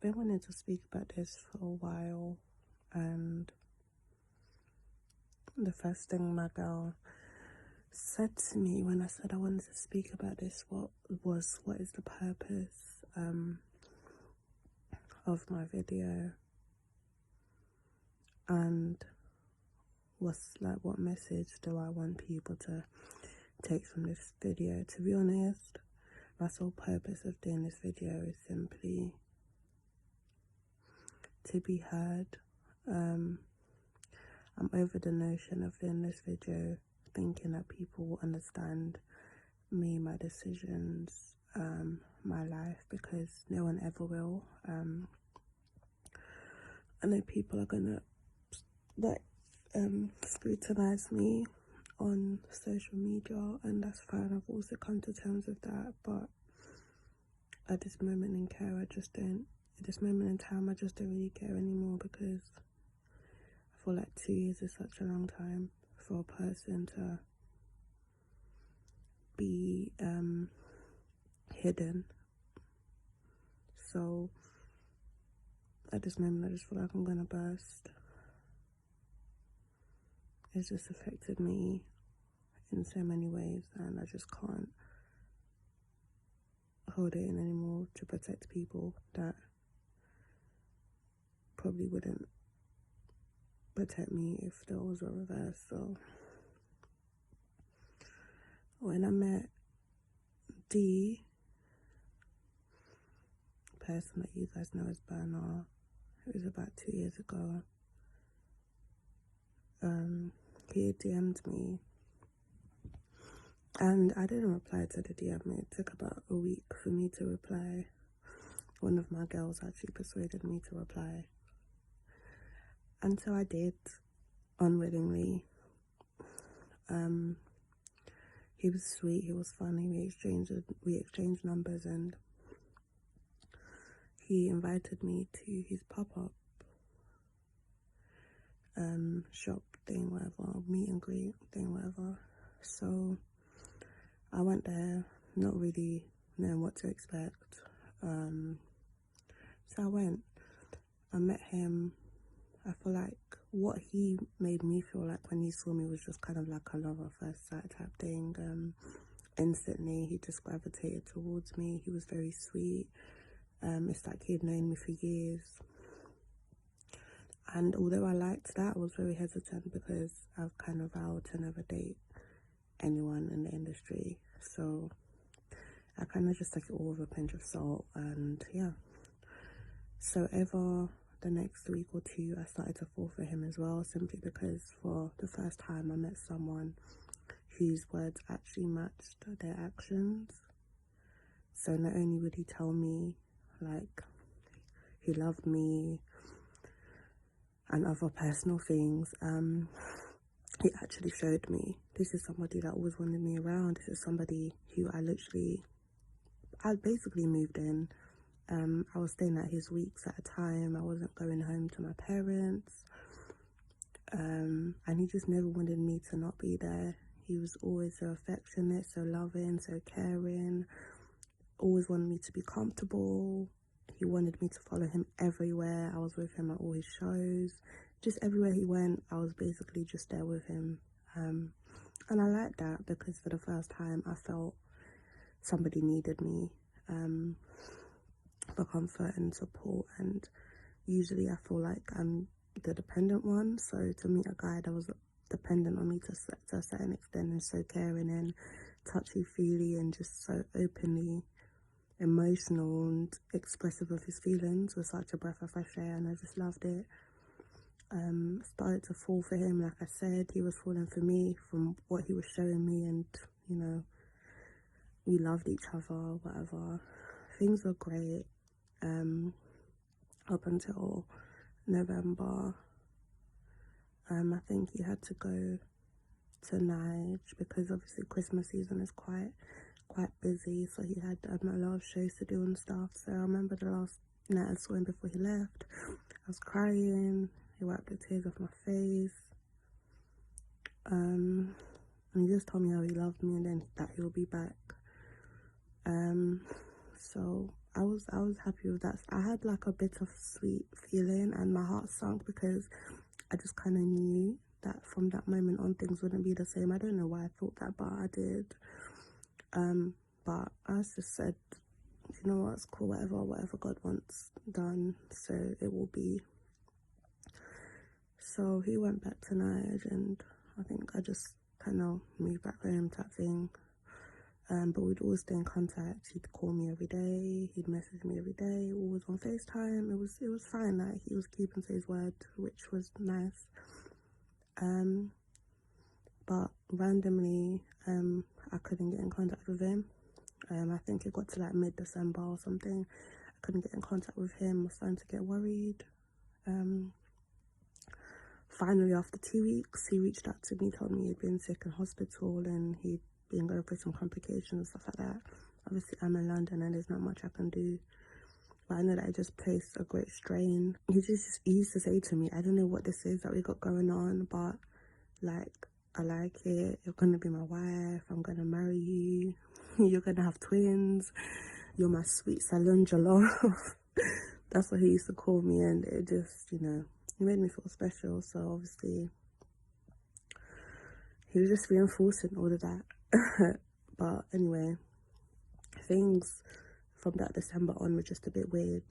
been wanting to speak about this for a while, and the first thing my girl said to me when I said I wanted to speak about this what is the purpose of my video, and what message do I want people to take from this video. To be honest, my sole purpose of doing this video is simply to be heard. I'm over the notion of doing this video thinking that people will understand me, my decisions, my life, because no one ever will. I know people are gonna scrutinize me on social media, and that's fine. I've also come to terms with that, but at this moment in time, I just don't really care anymore, because I feel like 2 years is such a long time for a person to be hidden. So at this moment, I just feel like I'm gonna burst. It's just affected me in so many ways, and I just can't hold it in anymore to protect people that probably wouldn't protect me if there was a reverse. So when I met the person that you guys know as Burna, it was about 2 years ago. He DM'd me, and I didn't reply to the DM. It took about a week for me to reply. One of my girls actually persuaded me to reply, and so I did, unwillingly. He was sweet, he was funny, we exchanged numbers, and he invited me to his pop-up shop thing, whatever, meet and greet thing, whatever. So I went there, not really knowing what to expect. So I went, I met him. I feel like what he made me feel like when he saw me was just kind of like a love at first sight type thing. Instantly, he just gravitated towards me. He was very sweet. It's like he'd known me for years. And although I liked that, I was very hesitant because I've kind of vowed to never date anyone in the industry. So I kind of just took it all with a pinch of salt, and yeah. So over the next week or two, I started to fall for him as well, simply because for the first time I met someone whose words actually matched their actions. So not only would he tell me like he loved me and other personal things, he actually showed me this is somebody that always wanted me around. This is somebody who I basically moved in. I was staying at his weeks at a time. I wasn't going home to my parents. And he just never wanted me to not be there. He was always so affectionate, so loving, so caring. Always wanted me to be comfortable. He wanted me to follow him everywhere. I was with him at all his shows. Just everywhere he went, I was basically just there with him. And I liked that, because for the first time I felt somebody needed me for comfort and support. And usually I feel like I'm the dependent one. So to meet a guy that was dependent on me to a certain extent, and so caring and touchy-feely and just so openly emotional and expressive of his feelings was such a breath of fresh air, and I just loved it. Started to fall for him. Like I said, he was falling for me from what he was showing me, and you know, we loved each other, whatever. Things were great up until November. I think he had to go to Nige because obviously Christmas season is quite busy, so he had a lot of shows to do and stuff. So I remember the last night I saw him before he left, I was crying. He wiped the tears off my face, and he just told me how he loved me and then that he'll be back. So I was happy with that. I had like a bittersweet feeling and my heart sunk because I just kind of knew that from that moment on things wouldn't be the same. I don't know why I thought that, but I did. But I just said, you know what, it's cool, whatever God wants done, so it will be. So he went back to Niger, and I think I just kind of moved back home type thing. But we'd always stay in contact. He'd call me every day, he'd message me every day, always on FaceTime. It was fine, like he was keeping to his word, which was nice. But randomly, I couldn't get in contact with him. I think it got to like mid-December or something. I couldn't get in contact with him. I was starting to get worried. Finally, after 2 weeks, he reached out to me, told me he'd been sick in hospital and he'd been going through some complications and stuff like that. Obviously, I'm in London and there's not much I can do. But I know that I just placed a great strain. He used to say to me, I don't know what this is that we got going on, but like, I like it. You're gonna be my wife. I'm gonna marry you. You're gonna have twins. You're my sweet salon jollof. That's what he used to call me, and it just, you know, it made me feel special. So obviously, he was just reinforcing all of that. But anyway, things from that December on were just a bit weird.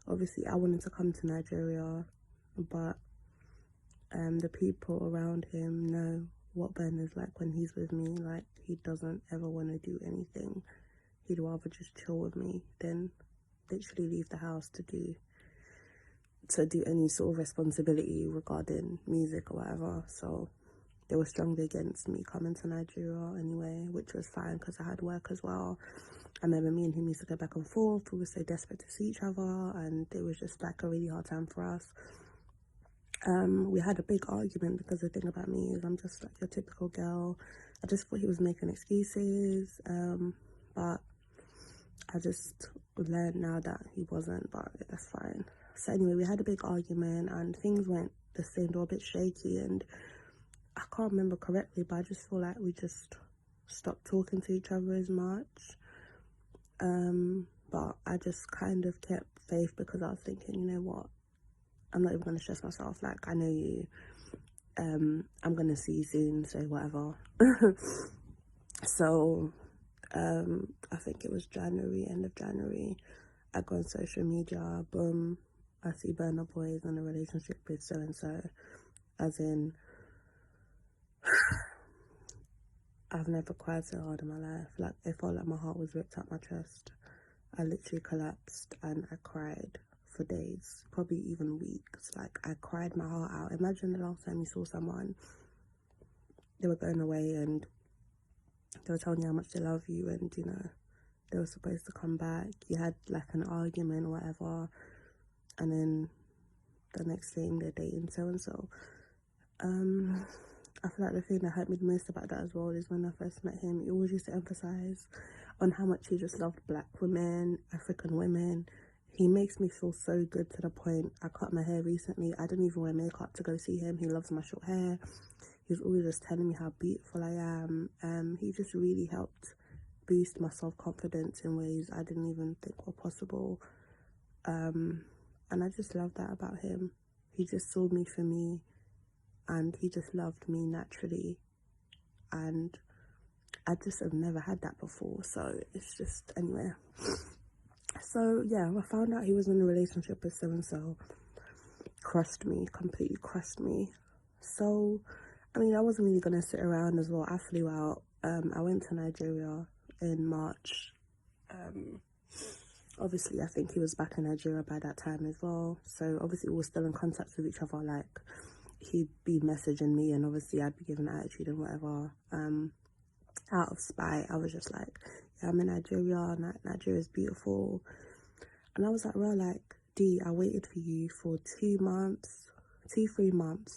Obviously, I wanted to come to Nigeria, but the people around him know what Burna's like when he's with me. Like, he doesn't ever want to do anything. He'd rather just chill with me than literally leave the house to do any sort of responsibility regarding music or whatever. So they were strongly against me coming to Nigeria anyway, which was fine because I had work as well. I remember me and him used to go back and forth. We were so desperate to see each other, and it was just like a really hard time for us. We had a big argument because the thing about me is I'm just like your typical girl. I just thought he was making excuses, but I just learned now that he wasn't, but that's fine. So anyway, we had a big argument and things went the same, they were a bit shaky, and I can't remember correctly, but I just feel like we just stopped talking to each other as much. But I just kind of kept faith because I was thinking, you know what, I'm not even going to stress myself. Like, I know you. I'm going to see you soon, so whatever. So, I think it was January, end of January. I go on social media, boom, I see Burna Boy is in a relationship with so-and-so. As in, I've never cried so hard in my life. Like, it felt like my heart was ripped out my chest. I literally collapsed and I cried for days, probably even weeks. Like, I cried my heart out. Imagine the last time you saw someone, they were going away and they were telling you how much they love you, and you know, they were supposed to come back. You had like an argument or whatever, and then the next thing they're dating so-and-so. I feel like the thing that hurt me the most about that as well is when I first met him, he always used to emphasize on how much he just loved black women, African women. He makes me feel so good to the point, I cut my hair recently. I didn't even wear makeup to go see him. He loves my short hair. He's always just telling me how beautiful I am. He just really helped boost my self-confidence in ways I didn't even think were possible. And I just love that about him. He just saw me for me, and he just loved me naturally, and I just have never had that before. So it's just, anyway. So yeah, I found out he was in a relationship with so-and-so. Crushed me, completely crushed me. So, I mean, I wasn't really gonna sit around as well. I flew out. I went to Nigeria in March. Obviously, I think he was back in Nigeria by that time as well. So obviously we were still in contact with each other. Like, he'd be messaging me and obviously I'd be giving attitude and whatever. Out of spite, I was just like, yeah, I'm in Nigeria, Nigeria's beautiful. And I was like, well, like, D, I waited for you for 3 months.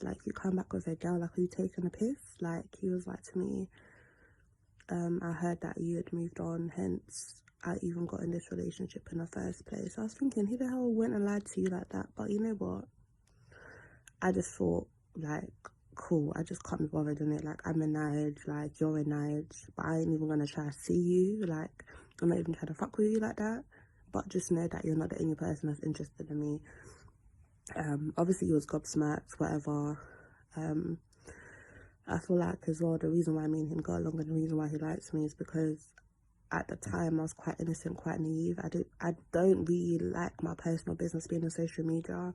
Like, you come back with a girl, like, are you taking a piss? Like, he was like to me, I heard that you had moved on, hence I even got in this relationship in the first place. I was thinking, who the hell went and lied to you like that? But you know what? I just thought, like, cool, I just can't be bothered in it. Like, I'm in Nige, like, you're in Nige, but I ain't even gonna try to see you. Like, I'm not even trying to fuck with you like that, but just know that you're not the only person that's interested in me. Obviously he was gobsmacked, whatever. I feel like as well the reason why me and him got along and the reason why he likes me is because at the time I was quite innocent, quite naive. I don't really like my personal business being on social media.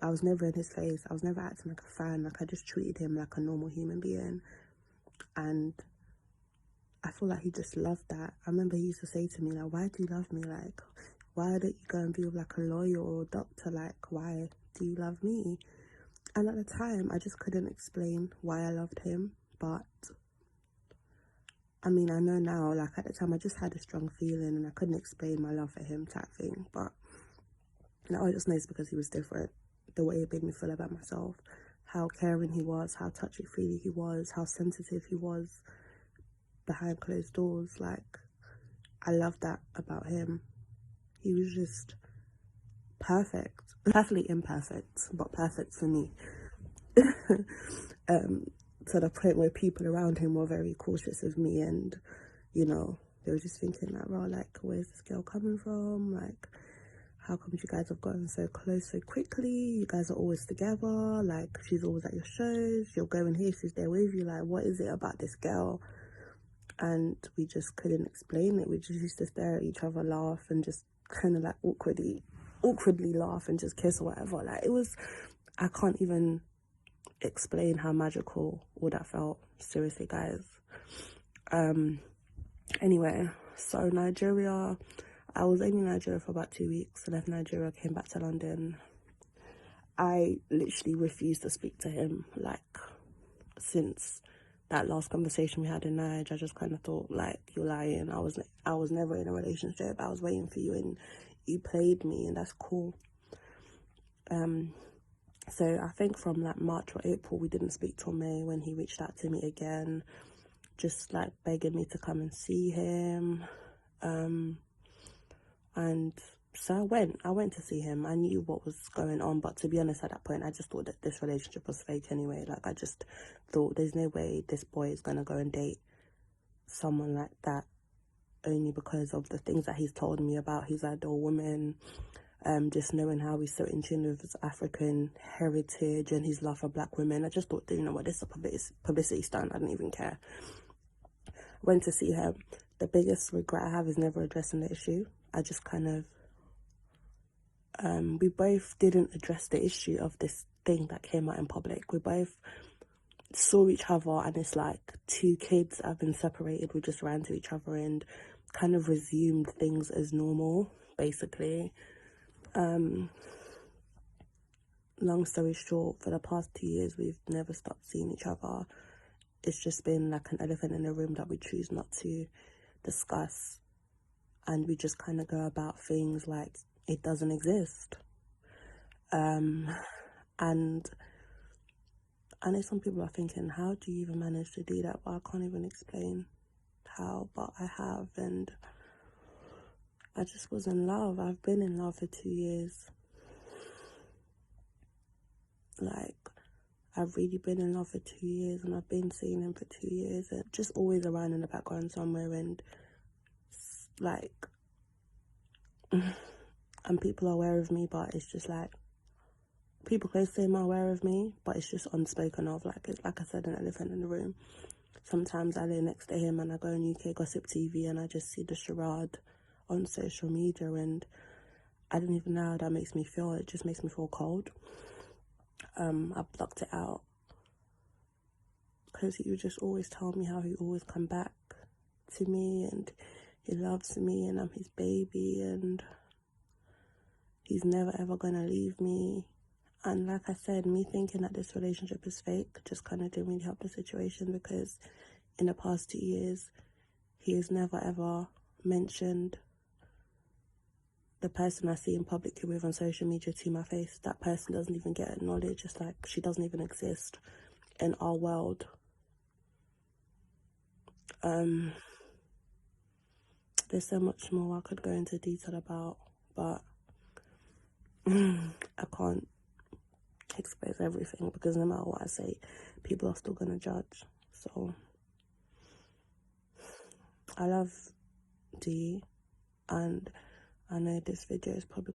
I was never in his face. I was never acting like a fan. Like, I just treated him like a normal human being. And I feel like he just loved that. I remember he used to say to me, like, why do you love me? Like, why don't you go and be with like a lawyer or a doctor? Like, why do you love me? And at the time, I just couldn't explain why I loved him. But I mean, I know now, like at the time, I just had a strong feeling and I couldn't explain my love for him type thing. But now I just know it's because he was different. The way it made me feel about myself, how caring he was, how touchy-feely he was, how sensitive he was behind closed doors. Like, I love that about him. He was just perfect. Perfectly imperfect, but perfect for me. To the point where people around him were very cautious of me, and you know, they were just thinking like, well, like, where's this girl coming from? Like, how come you guys have gotten so close so quickly? You guys are always together. Like, she's always at your shows. You're going here, she's there with you. Like, what is it about this girl? And we just couldn't explain it. We just used to stare at each other, laugh, and just kind of like awkwardly laugh and just kiss or whatever. Like, it was, I can't even explain how magical all that felt. Seriously, guys. Anyway, so Nigeria, I was only in Nigeria for about 2 weeks. I left Nigeria, came back to London. I literally refused to speak to him, like, since that last conversation we had in Nigeria. I just kind of thought, like, you're lying. I was never in a relationship. I was waiting for you and you played me, and that's cool. So I think from like March or April, we didn't speak till May, when he reached out to me again, just like begging me to come and see him. And so I went to see him. I knew what was going on, but to be honest, at that point, I just thought that this relationship was fake anyway. Like, I just thought there's no way this boy is gonna go and date someone like that, only because of the things that he's told me about his ideal woman. Just knowing how he's so in tune with his African heritage and his love for black women. I just thought, you know what, this is a publicity stunt. I didn't even care. Went to see him. The biggest regret I have is never addressing the issue. I just kind of, we both didn't address the issue of this thing that came out in public. We both saw each other, and it's like two kids that have been separated. We just ran to each other and kind of resumed things as normal, basically. Long story short, for the past 2 years, we've never stopped seeing each other. It's just been like an elephant in the room that we choose not to discuss, and we just kind of go about things like it doesn't exist. And I know some people are thinking, how do you even manage to do that? But I can't even explain how, but I have. And I just was in love. I've been in love for 2 years. Like, I've really been in love for 2 years, and I've been seeing him for 2 years, and just always around in the background somewhere. And like, and people are aware of me, but it's just like, people close to him are aware of me, but it's just unspoken of. Like, it's like I said, an elephant in the room. Sometimes I lay next to him and I go on UK Gossip TV and I just see the charade on social media, and I don't even know how that makes me feel. It just makes me feel cold. I blocked it out because he would just always tell me how he always come back to me and he loves me and I'm his baby and he's never ever gonna leave me. And like I said, me thinking that this relationship is fake just kind of didn't really help the situation, because in the past 2 years he has never ever mentioned the person I see him publicly with on social media to my face. That person doesn't even get acknowledged. It's like she doesn't even exist in our world. There's so much more I could go into detail about, but I can't expose everything, because no matter what I say, people are still gonna judge. So I love D. And I know this video is probably